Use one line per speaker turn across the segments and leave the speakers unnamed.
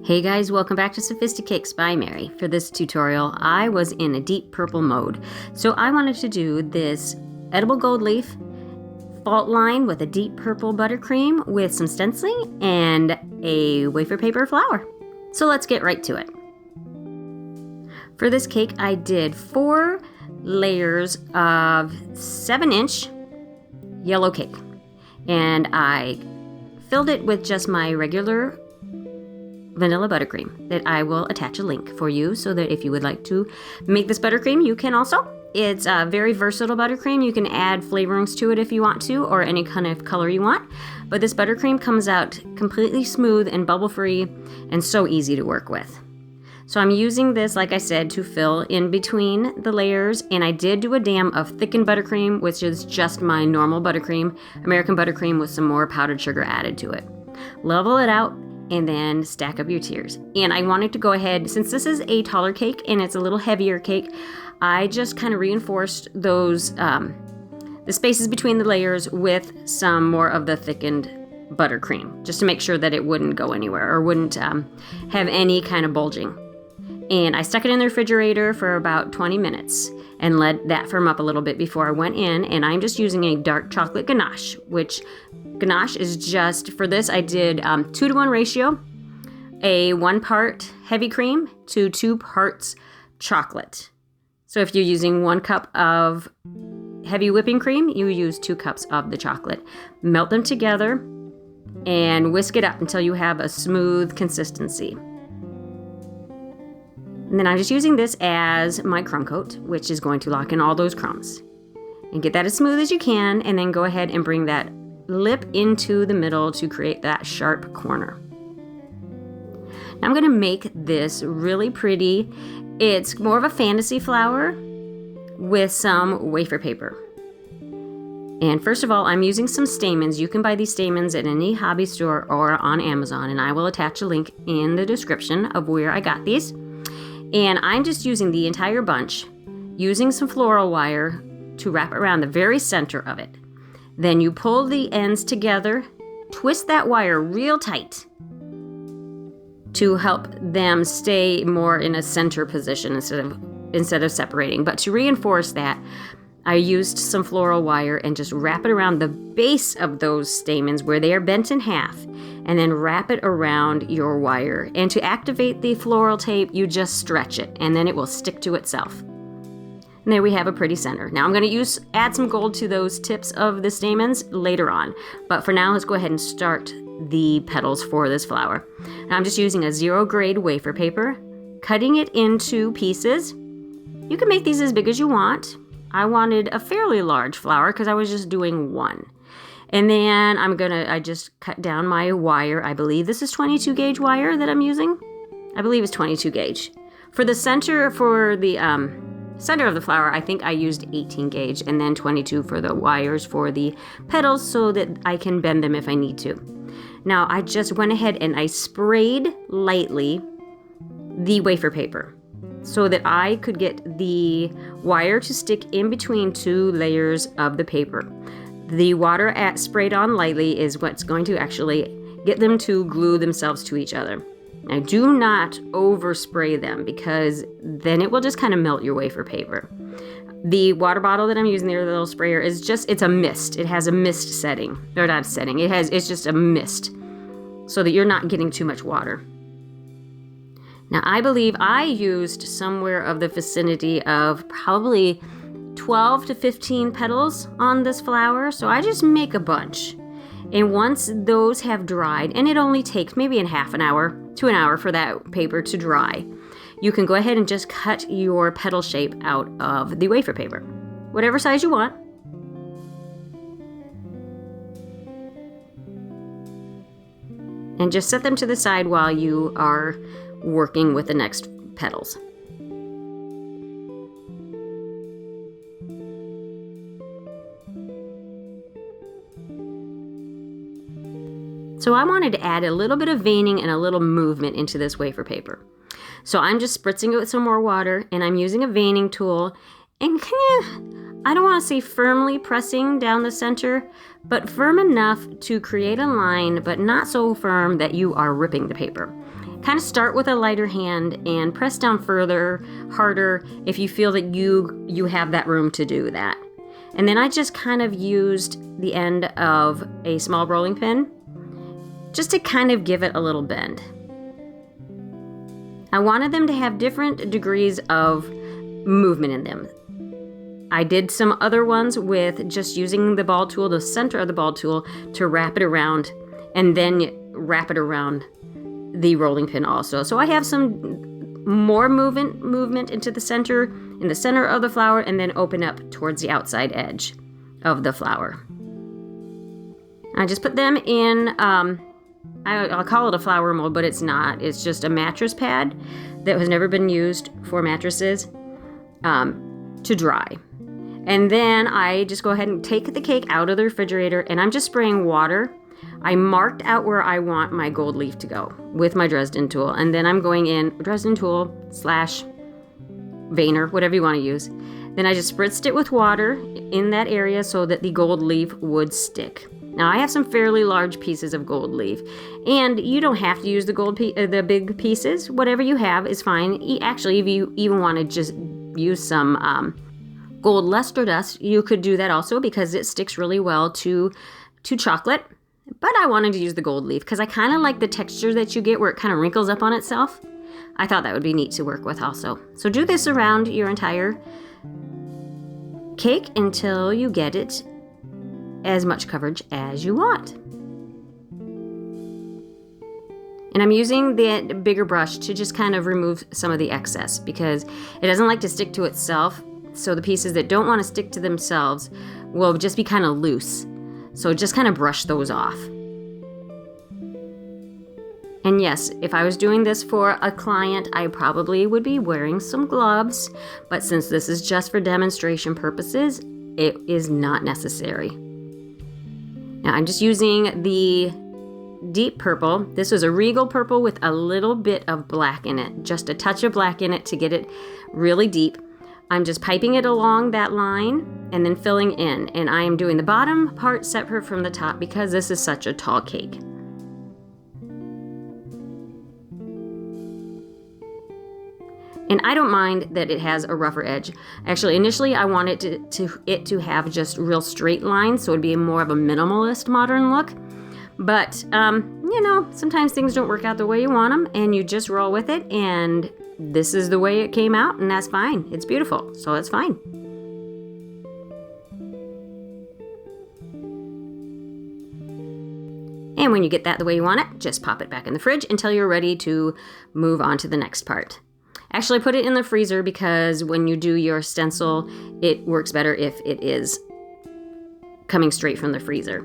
Hey guys, welcome back to Sophisticakes by Mary. For this tutorial, I was in a deep purple mode. So I wanted to do this edible gold leaf fault line with a deep purple buttercream with some stenciling and a wafer paper flower. So let's get right to it. For this cake, I did 4 layers of 7-inch yellow cake. And I filled it with just my regular vanilla buttercream that I will attach a link for you so that if you would like to make this buttercream, you can also. It's a very versatile buttercream. You can add flavorings to it if you want to, or any kind of color you want. But this buttercream comes out completely smooth and bubble-free and so easy to work with. So I'm using this, like I said, to fill in between the layers, and I did do a dam of thickened buttercream, which is just my normal buttercream, American buttercream with some more powdered sugar added to it. Level it out, and then stack up your tiers. And I wanted to go ahead, since this is a taller cake and it's a little heavier cake, I just kind of reinforced those, the spaces between the layers with some more of the thickened buttercream, just to make sure that it wouldn't go anywhere or wouldn't have any kind of bulging. And I stuck it in the refrigerator for about 20 minutes and let that firm up a little bit before I went in. And I'm just using a dark chocolate ganache, which ganache is just, for this I did 2-to-1 ratio, a 1 part heavy cream to 2 parts chocolate. So if you're using 1 cup of heavy whipping cream, you use 2 cups of the chocolate. Melt them together and whisk it up until you have a smooth consistency. And then I'm just using this as my crumb coat, which is going to lock in all those crumbs. And get that as smooth as you can, and then go ahead and bring that lip into the middle to create that sharp corner. Now I'm going to make this really pretty. It's more of a fantasy flower with some wafer paper. And first of all, I'm using some stamens. You can buy these stamens at any hobby store or on Amazon, and I will attach a link in the description of where I got these. And I'm just using the entire bunch, using some floral wire to wrap around the very center of it. Then you pull the ends together, twist that wire real tight to help them stay more in a center position instead of separating. But to reinforce that, I used some floral wire and just wrap it around the base of those stamens where they are bent in half, and then wrap it around your wire. And to activate the floral tape, you just stretch it, and then it will stick to itself. And there we have a pretty center. Now I'm going to add some gold to those tips of the stamens later on. But for now, let's go ahead and start the petals for this flower. Now I'm just using a 0 grade wafer paper, cutting it into pieces. You can make these as big as you want. I wanted a fairly large flower because I was just doing 1. And then I just cut down my wire. I believe this is 22 gauge wire that I'm using. I believe it's 22 gauge. For the center, for the center of the flower, I think I used 18 gauge and then 22 for the wires for the petals so that I can bend them if I need to. Now I just went ahead and I sprayed lightly the wafer paper so that I could get the wire to stick in between 2 layers of the paper. The water sprayed on lightly is what's going to actually get them to glue themselves to each other. Now do not overspray them because then it will just kind of melt your wafer paper. The water bottle that I'm using there, the little sprayer, is it's a mist. It has a mist setting. Or not setting, it's just a mist so that you're not getting too much water. Now I believe I used somewhere of the vicinity of probably 12 to 15 petals on this flower, so I just make a bunch. And once those have dried, and it only takes maybe a half an hour to an hour for that paper to dry, you can go ahead and just cut your petal shape out of the wafer paper, whatever size you want. And just set them to the side while you are working with the next petals. So I wanted to add a little bit of veining and a little movement into this wafer paper. So I'm just spritzing it with some more water, and I'm using a veining tool and I don't want to say firmly pressing down the center, but firm enough to create a line, but not so firm that you are ripping the paper. kind of start with a lighter hand and press down further, harder, if you feel that you have that room to do that. And then I just kind of used the end of a small rolling pin just to kind of give it a little bend. I wanted them to have different degrees of movement in them. I did some other ones with just using the ball tool, the center of the ball tool, to wrap it around and then wrap it around the rolling pin also. So I have some more movement into the center, in the center of the flower, and then open up towards the outside edge of the flower. I just put them in, I'll call it a flower mold, but it's not. It's just a mattress pad that has never been used for mattresses to dry. And then I just go ahead and take the cake out of the refrigerator, and I'm just spraying water. I marked out where I want my gold leaf to go with my Dresden tool, and then I'm going in Dresden tool / Veinner, whatever you want to use. Then I just spritzed it with water in that area so that the gold leaf would stick. Now I have some fairly large pieces of gold leaf, and you don't have to use the big pieces. Whatever you have is fine. Actually, if you even want to just use some gold luster dust, you could do that also because it sticks really well to chocolate. But I wanted to use the gold leaf because I kind of like the texture that you get where it kind of wrinkles up on itself. I thought that would be neat to work with also. So do this around your entire cake until you get it as much coverage as you want. And I'm using the bigger brush to just kind of remove some of the excess because it doesn't like to stick to itself. So the pieces that don't want to stick to themselves will just be kind of loose. So just kind of brush those off. And yes, if I was doing this for a client, I probably would be wearing some gloves. But since this is just for demonstration purposes, it is not necessary. Now I'm just using the deep purple. This was a regal purple with a little bit of black in it. Just a touch of black in it to get it really deep. I'm just piping it along that line and then filling in. And I am doing the bottom part separate from the top because this is such a tall cake. And I don't mind that it has a rougher edge. Actually, initially I wanted it to have just real straight lines, so it'd be more of a minimalist modern look. But, you know, sometimes things don't work out the way you want them, and you just roll with it, and this is the way it came out, and that's fine. It's beautiful, so it's fine. And when you get that the way you want it, just pop it back in the fridge until you're ready to move on to the next part. Actually, put it in the freezer because when you do your stencil, it works better if it is coming straight from the freezer.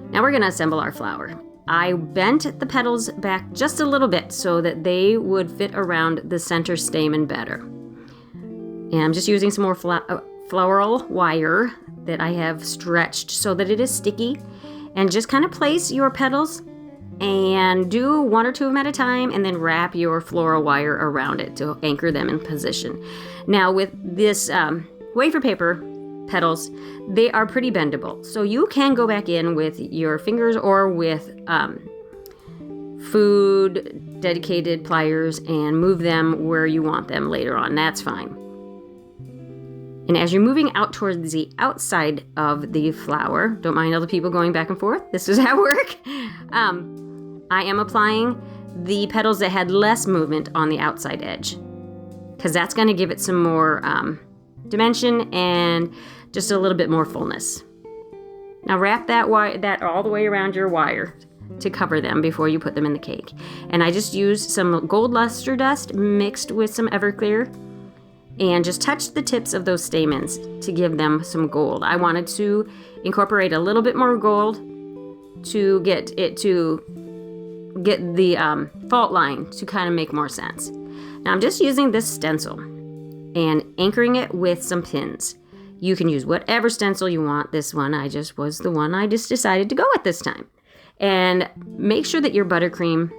Now we're going to assemble our flower. I bent the petals back just a little bit so that they would fit around the center stamen better. And I'm just using some more floral wire that I have stretched so that it is sticky. And just kind of place your petals and do 1 or 2 of them at a time, and then wrap your floral wire around it to anchor them in position. Now with this wafer paper petals, they are pretty bendable. So you can go back in with your fingers or with food dedicated pliers and move them where you want them later on. That's fine. And as you're moving out towards the outside of the flower, don't mind other people going back and forth. This is how it works. I am applying the petals that had less movement on the outside edge because that's going to give it some more dimension and just a little bit more fullness. Now wrap that all the way around your wire to cover them before you put them in the cake. And I just used some gold luster dust mixed with some Everclear and just touched the tips of those stamens to give them some gold. I wanted to incorporate a little bit more gold to get the fault line to kind of make more sense. Now I'm just using this stencil and anchoring it with some pins. You can use whatever stencil you want. This one was the one I just decided to go with this time. And make sure that your buttercream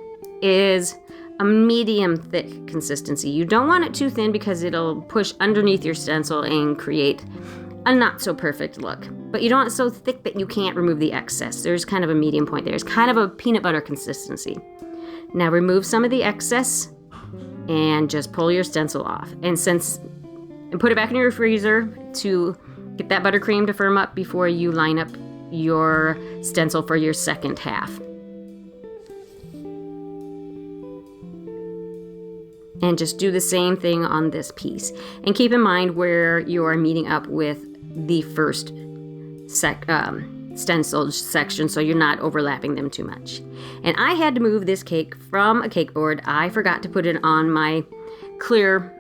is a medium thick consistency. You don't want it too thin because it'll push underneath your stencil and create a not so perfect look. But you don't want it so thick that you can't remove the excess. There's kind of a medium point there. It's kind of a peanut butter consistency. Now remove some of the excess and just pull your stencil off. And put it back in your freezer to get that buttercream to firm up before you line up your stencil for your second half. And just do the same thing on this piece. And keep in mind where you are meeting up with the first stenciled section so you're not overlapping them too much. And I had to move this cake from a cake board. I forgot to put it on my clear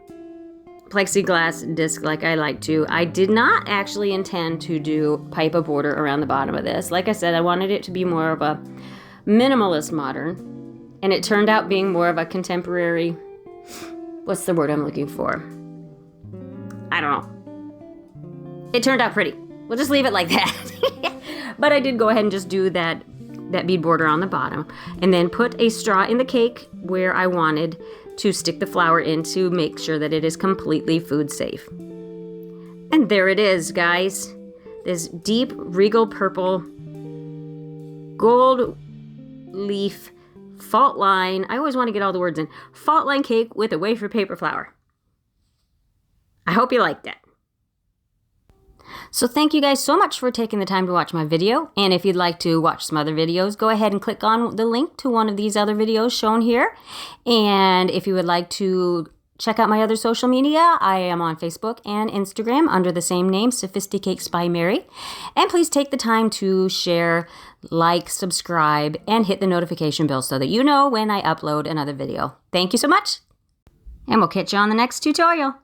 plexiglass disc like I like to. I did not actually intend to pipe a border around the bottom of this. Like I said, I wanted it to be more of a minimalist modern, and it turned out being more of a contemporary, what's the word I'm looking for? I don't know. It turned out pretty. We'll just leave it like that. But I did go ahead and just do that bead border on the bottom, and then put a straw in the cake where I wanted to stick the flower in to make sure that it is completely food safe. And there it is, guys. This deep regal purple gold leaf fault line. I always want to get all the words in. Fault line cake with a wafer paper flower. I hope you liked it. So thank you guys so much for taking the time to watch my video. And if you'd like to watch some other videos, go ahead and click on the link to one of these other videos shown here. And if you would like to check out my other social media, I am on Facebook and Instagram under the same name, Sophisticakes by Mary. And please take the time to share, like, subscribe, and hit the notification bell so that you know when I upload another video. Thank you so much, and we'll catch you on the next tutorial.